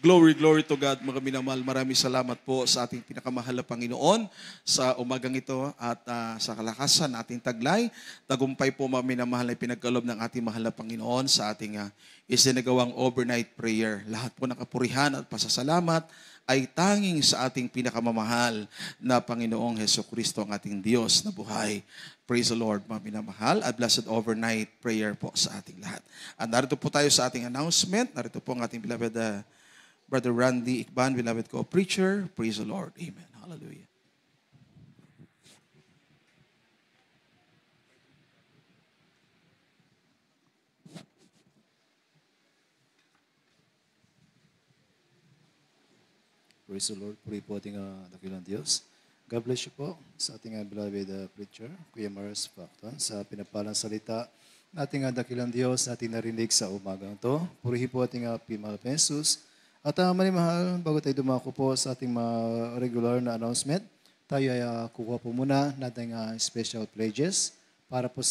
Glory, glory to God, mga minamahal. Maraming salamat po sa ating pinakamahal na Panginoon sa umagang ito at sa kalakasan ating taglay. Tagumpay po, mga minamahal, ay pinagkaloob ng ating mahal na Panginoon sa ating isinagawang overnight prayer. Lahat po ng kapurihan at pasasalamat ay tanging sa ating pinakamamahal na Panginoong Hesukristo, ang ating Diyos na buhay. Praise the Lord, mga minamahal. A blessed overnight prayer po sa ating lahat. At narito po tayo sa ating announcement. Narito po ang ating beloved Brother Randy Ikban, beloved co-preacher. Praise the Lord. Amen. Hallelujah. Praise the Lord. Puri po ating dakilang Diyos. God bless you po sa ating beloved preacher, Kuya Maris Facton, sa pinapalang salita na ating dakilang Diyos na ating narinig sa umagang to. Purihin po ating mahal na Jesus. At manimahal, bago tayo dumako po sa ating regular na announcement, tayo ay kukuha po muna nating special pledges para po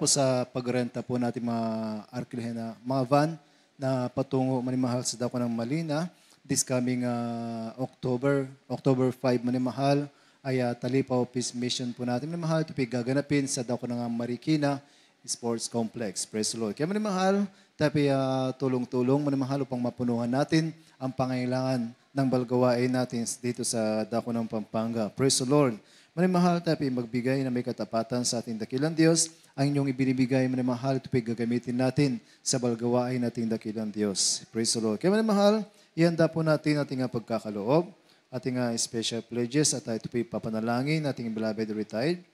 sa pagrenta po natin mga arkilhen na mga van na patungo manimahal sa dako ng Malina. This coming October 5 manimahal ay Talipaw Peace Mission po natin manimahal. Ito gaganapin sa dako ng Marikina Sports Complex. Praise the Lord. Kaya manimahal, tayo tulong-tulong manimahal upang mapunuhan natin ang pangailangan ng balgawain natin dito sa dako ng Pampanga. Praise the Lord. Manimahal, tayo magbigay na may katapatan sa ating dakilang Diyos. Ang inyong ibinibigay, manimahal, ito gagamitin natin sa balgawain nating dakilang Diyos. Praise the Lord. Kaya manimahal, ihanda po natin ating pagkakaloob, ating special pledges, at ito po papanalangin ating beloved retired,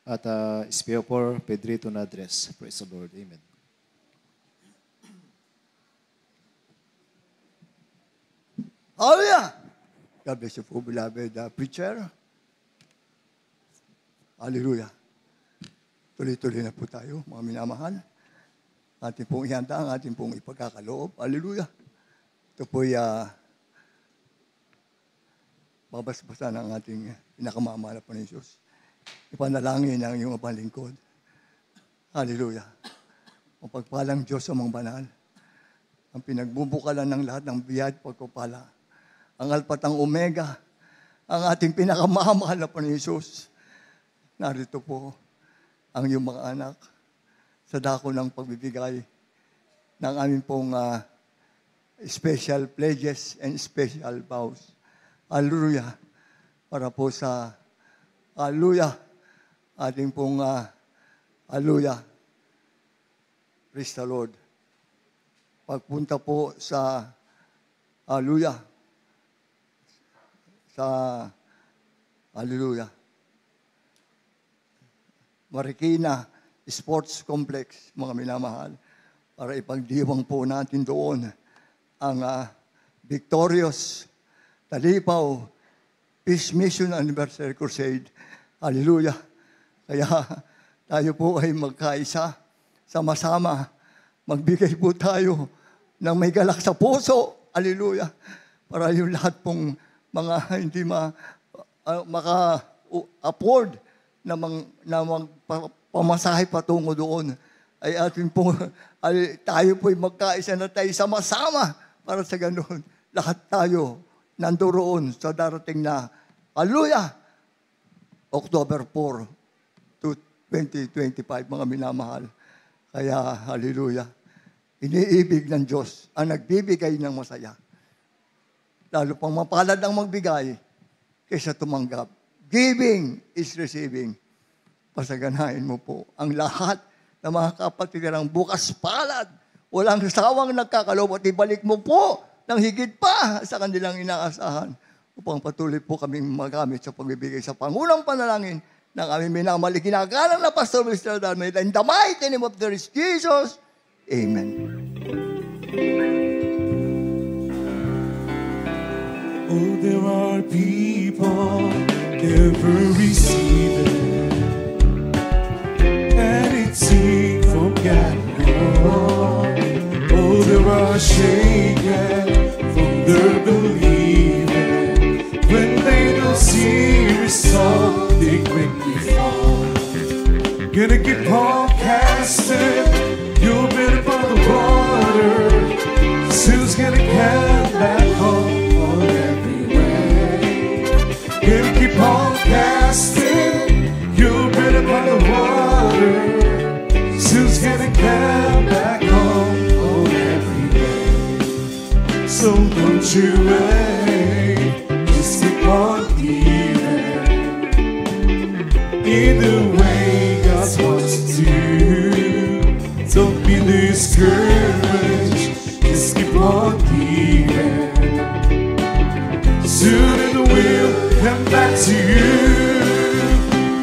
at Speopor Pedrito Nadres. Praise the Lord. Amen. Hallelujah! God bless you po, beloved preacher. Hallelujah. Tuloy-tuloy na po tayo, mga minamahal. Ating pong ihanda ang ating pong ipagkakaloob. Hallelujah. Ito po'y babasbasan ang ating pinakamamahal na Panginoon. Ipanalangin ang iyong palingkod. Hallelujah. Ang pagpalang Diyos sa mga banal. Ang pinagbubukalan ng lahat ng biyaya at pagpapala. Ang Alpha at ang Omega. Ang ating pinakamamahal na Panginoon. Narito po ang iyong mga anak sa dako ng pagbibigay ng aming pong special pledges and special vows. Hallelujah. Para po sa hallelujah. Ating pong hallelujah. Praise the Lord. Pagpunta po sa hallelujah. Sa hallelujah. Marikina Sports Complex, mga minamahal, para ipagdiwang po natin doon ang Victorious Talipaw Peace Mission Anniversary Crusade. Hallelujah. Kaya tayo po ay magkaisa, sama-sama, magbigay po tayo ng may galak sa puso. Hallelujah. Para yung lahat pong mga hindi maka-afford na pamasahe patungo doon, ay atin po, tayo po'y magkaisa na tayo sama-sama para sa ganun. Lahat tayo nandoon sa darating na, hallelujah, October 4 to 2025, mga minamahal. Kaya, hallelujah, iniibig ng Diyos ang nagbibigay ng masaya. Lalo pang mapalad ang magbigay kaysa tumanggap. Giving is receiving. Pasaganahin mo po ang lahat ng mga kapatiran bukas palad. Walang sawang nagkakaloob at ibalik mo po ng higit pa sa kanilang inaasahan upang patuloy po kaming magamit sa pagbibigay sa pangunang panalangin ng aming minamahal ginagalang na Pastor Mr. Darnell. In the mighty name of the Lord Jesus, Amen. Oh, there are people never receiving, and it seems forgotten. Oh, there are shaken from their believing. When they don't see result, they quickly fall. Gonna keep on casting your bit upon the water. Soon's gonna come back home on every way. Gonna keep on casting your bit upon the water. Soon's gonna come back home on every way. So don't you wait, just keep on giving. Either way, God wants to. Don't be discouraged, just keep on giving. Soon it will come back to you.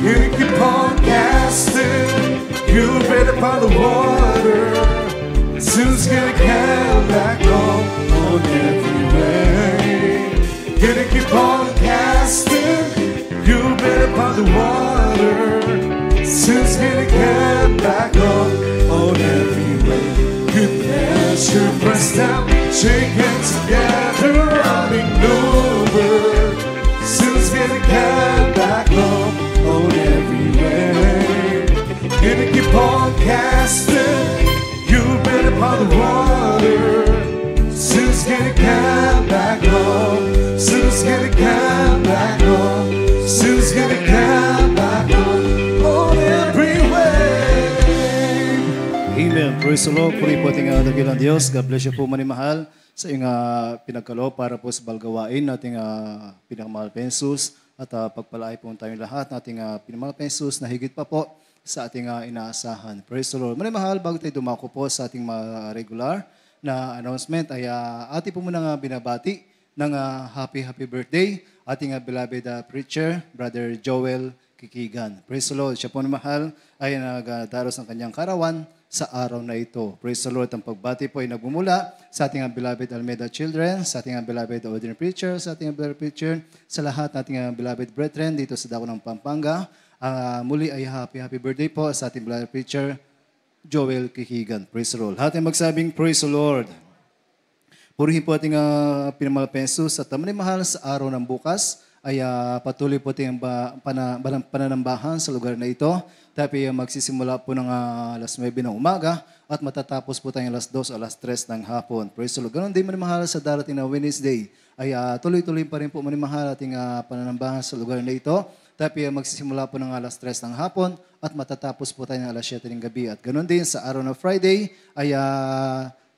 You keep on casting your bed upon the water. Soon it's gonna come back home on every way. Gonna keep on casting your bed upon the water. Soon it's gonna come back home on every way. Good measure pressed down, shaken together, running over. Soon it's gonna come back home on every way. Gonna keep on casting your bed upon the water. Soon it's gonna come back home. Soon it's gonna come back home. Soon it's gonna come back home on every way. Amen. Praise the Lord. Puri po ating dakilang Diyos. God bless you po manimahal sa iyong pinagkaloob para po sa balgawain nating pinakamahal pa Jesus at pagpalaay po tayong lahat nating pinamahal pa Jesus na higit pa po sa ating inaasahan. Praise the Lord. Manimahal, bago tayo dumako po sa ating regular na announcement ay ating po muna binabati ng happy birthday ating beloved preacher, Brother Joel Kikigan. Praise the Lord. Siya po na mahal ay nagdaros ng kanyang karawan sa araw na ito. Praise the Lord. Ang pagbati po ay nagmumula sa ating beloved Almeida children, sa ating beloved ordinary preacher, sa ating beloved preacher, sa lahat nating beloved brethren dito sa dako ng Pampanga. Muli ay happy birthday po sa ating beloved preacher, Joel Kikigan. Praise the Lord. Lahat ay magsabing praise the Lord. Purihin po ating pinamahal pa Jesus at mahal sa araw ng bukas ay patuloy po ating pananambahan sa lugar na ito. Tayo magsisimula po ng alas 9 ng umaga at matatapos po tayong alas 2 o alas 3 ng hapon. Praise the Lord. Ganon din manimahal sa darating na Wednesday ay tuloy-tuloy pa rin po manimahal ating pananambahan sa lugar na ito. Tayo magsisimula po ng alas 3 ng hapon at matatapos po tayo ng alas 7 ng gabi. At ganon din sa araw ng Friday ay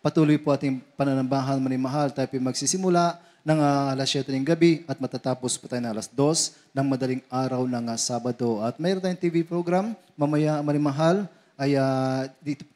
patuloy po ating pananambahan manimahal. Tayo magsisimula ng alas 7 ng gabi at matatapos po tayo ng alas 2 ng madaling araw ng Sabado. At mayroon tayong TV program mamaya manimahal ay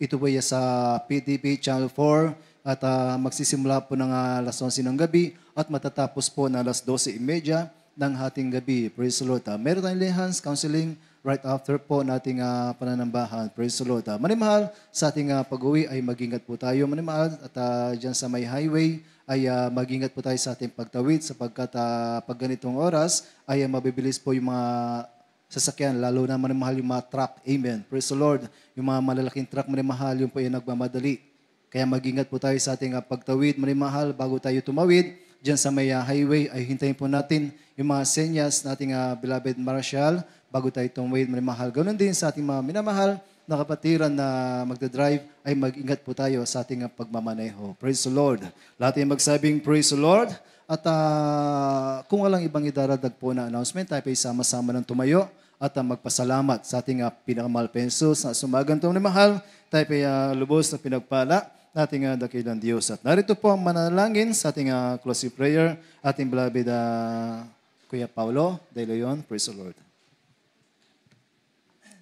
ito po sa PTV Channel 4 at magsisimula po ng alas 11 ng gabi at matatapos po ng alas 12:30 ng hating gabi. Praise the Lord. Meron tayong Lehans Counseling right after po nating pananambahan. Praise the Lord. Manimahal, sa ating pag-uwi ay mag-ingat po tayo. Manimahal, at dyan sa may highway ay mag-ingat po tayo sa ating pagtawid sapagkat pag ganitong oras ay mabibilis po yung mga sasakyan, lalo na manimahal yung mga truck. Amen. Praise the Lord. Yung mga malalaking truck manimahal, yung po yung nagmamadali. Kaya mag-ingat po tayo sa ating pagtawid, manimahal, bago tayo tumawid. Diyan sa may highway ay hintayin po natin yung mga senyas nating beloved Marshal bago tayo tumawid, manimahal. Ganoon din sa ating mga minamahal na kapatiran na magdadrive ay mag-ingat po tayo sa ating pagmamaneho. Praise the Lord. Lahat ay magsabing praise the Lord. At kung walang ibang idaradag po na announcement, tayo ay sama-sama ng tumayo at magpasalamat sa ating pinakamahal pensos na sumagan ito mahal. Tayo ay lubos na pinagpala nating dakilang Diyos. At narito po ang manalangin sa ating closing prayer, ating beloved Kuya Paulo De Leon. Praise the Lord.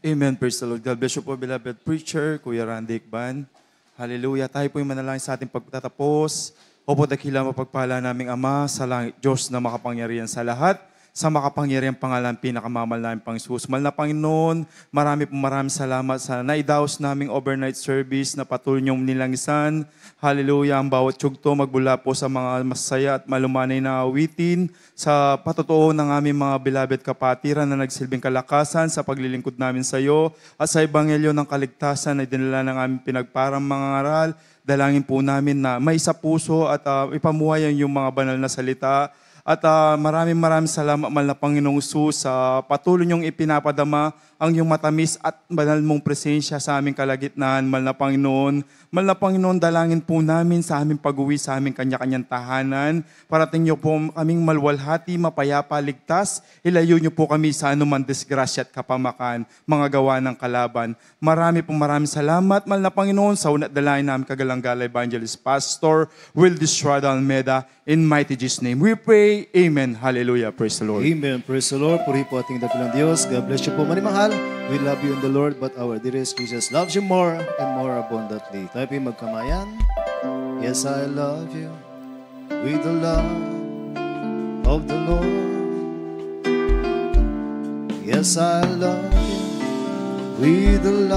Amen. Praise the Lord. God bless you po, beloved preacher, Kuya Randy Ikban. Hallelujah. Tayo po yung manalangin sa ating pagtatapos. Opo, dakilang mapagpala naming Ama sa langit, Diyos na makapangyarihan sa lahat, sa makapangyarihan pangalan, pinakamamahal namin Pang Jesus. Mahal na Panginoon, maraming salamat sa naidaos naming overnight service na patuloy niyong nilangisan. Hallelujah, ang bawat yugto magbula po sa mga masaya at malumanay na awitin, sa patotoo ng aming mga beloved kapatiran na nagsilbing kalakasan sa paglilingkod namin sa iyo, at sa ebanghelyo ng kaligtasan na dinala ng aming pinagparang mga ngaral. Dalangin po namin na may sa puso at ipamuhay ang iyong mga banal na salita. At maraming salamat, mahal na Panginoong Jesus, sa patuloy niyong ipinapadama ang iyong matamis at banal mong presensya sa aming kalagitnaan, mahal na Panginoon. Mahal na Panginoon, dalangin po namin sa aming pag-uwi sa aming kanya-kanyang tahanan. Parating niyo po kaming malwalhati, mapayapa, ligtas. Ilayo niyo po kami sa anumang disgrasya at kapamakan, mga gawa ng kalaban. Maraming salamat, mahal na Panginoon, sa unat dalangin namin kagalang-gala Evangelist Pastor Wildes Schroeder Almeda. In mighty Jesus' name we pray. Amen. Hallelujah. Praise the Lord. Amen. Praise the Lord. Puri po ating dakilang Diyos. God bless you po, manimahal. We love you in the Lord, but our dearest Jesus loves you more and more abundantly. Tayo po magkamayan. Yes, I love you with the love of the Lord. Yes, I love you with the love